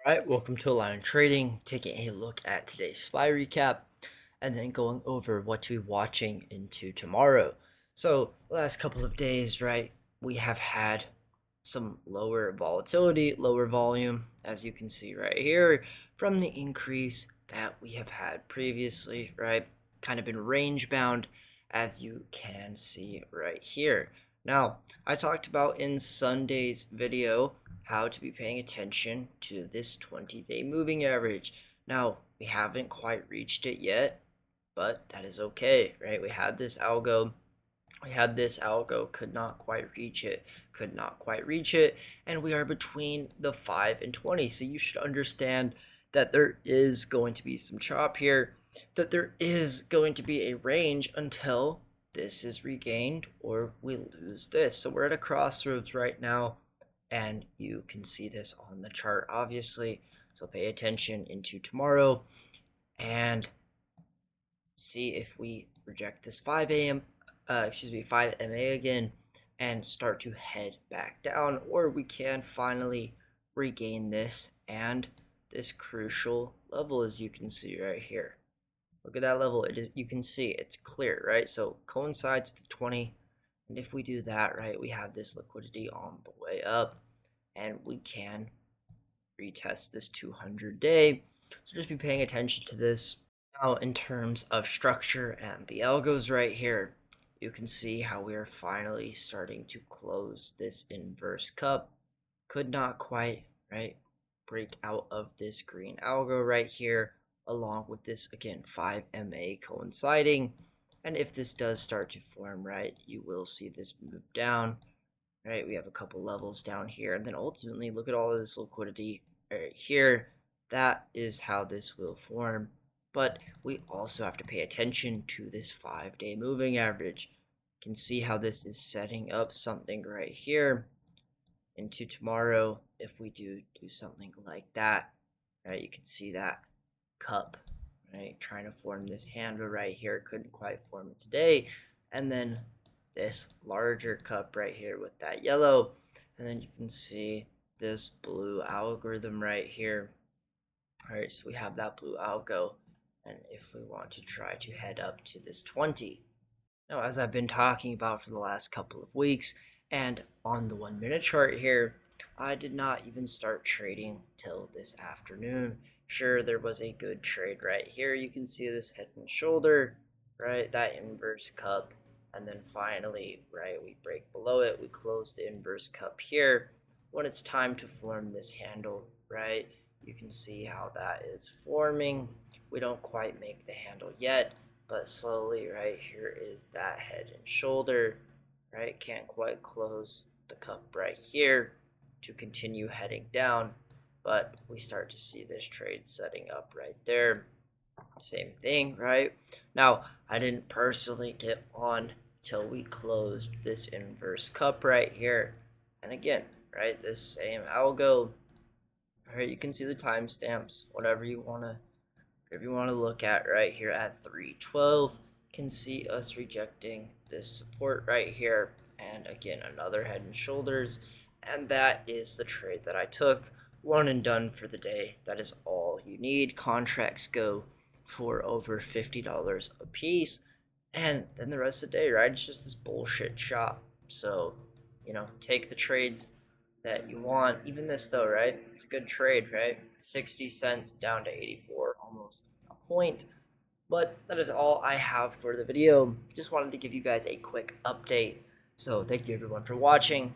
Alright, welcome to Align Trading, taking a look at today's SPY recap and then going over what to be watching into tomorrow. So, the last couple of days, right, we have had some lower volatility, lower volume, as you can see right here, from the increase that we have had previously, right? Kind of been range bound, as you can see right here. Now, I talked about in Sunday's video how to be paying attention to this 20-day moving average. Now, we haven't quite reached it yet, but that is okay, right? We had this algo, could not quite reach it, and we are between the 5 and 20. So you should understand that there is going to be some chop here, that there is going to be a range until this is regained or we lose this. So we're at a crossroads right now, and you can see this on the chart, obviously. So pay attention into tomorrow and see if we reject this 5 MA again and start to head back down, or we can finally regain this and this crucial level, as you can see right here. Look at that level. You can see it's clear, right? So coincides with the 20. And if we do that, right, we have this liquidity on the way up, and we can retest this 200-day. So just be paying attention to this. Now, in terms of structure and the algos right here, you can see how we are finally starting to close this inverse cup. Could not quite, right, break out of this green algo right here, along with this, again, 5 MA coinciding. And if this does start to form, right, you will see this move down, right? We have a couple levels down here, and then ultimately look at all of this liquidity right here. That is how this will form. But we also have to pay attention to this 5-day moving average. You can see how this is setting up something right here into tomorrow. If we do something like that, right, you can see that cup, right, trying to form this handle right here, couldn't quite form it today, and then this larger cup right here with that yellow, and then you can see this blue algorithm right here. All right, so we have that blue algo, and if we want to try to head up to this 20. Now, as I've been talking about for the last couple of weeks, and on the 1-minute chart here, I did not even start trading till this afternoon. Sure, there was a good trade right here. You can see this head and shoulder, right, that inverse cup, and then finally, right, we break below it. We close the inverse cup here. When it's time to form this handle, right, you can see how that is forming. We don't quite make the handle yet, but slowly, right, here is that head and shoulder, right, can't quite close the cup right here to continue heading down, but we start to see this trade setting up right there. Same thing, right? Now, I didn't personally get on till we closed this inverse cup right here. And again, right, this same algo, right, you can see the timestamps, whatever you want to look at right here at 312. Can see us rejecting this support right here, and again, another head and shoulders, and that is the trade that I took. One and done for the day. That is all you need. Contracts go for over $50 a piece, and then the rest of the day, right, it's just this bullshit shop. So, you know, take the trades that you want. Even this though, right, it's a good trade, right? 60 cents down to 84, almost a point. But that is all I have for the video. Just wanted to give you guys a quick update. So thank you everyone for watching.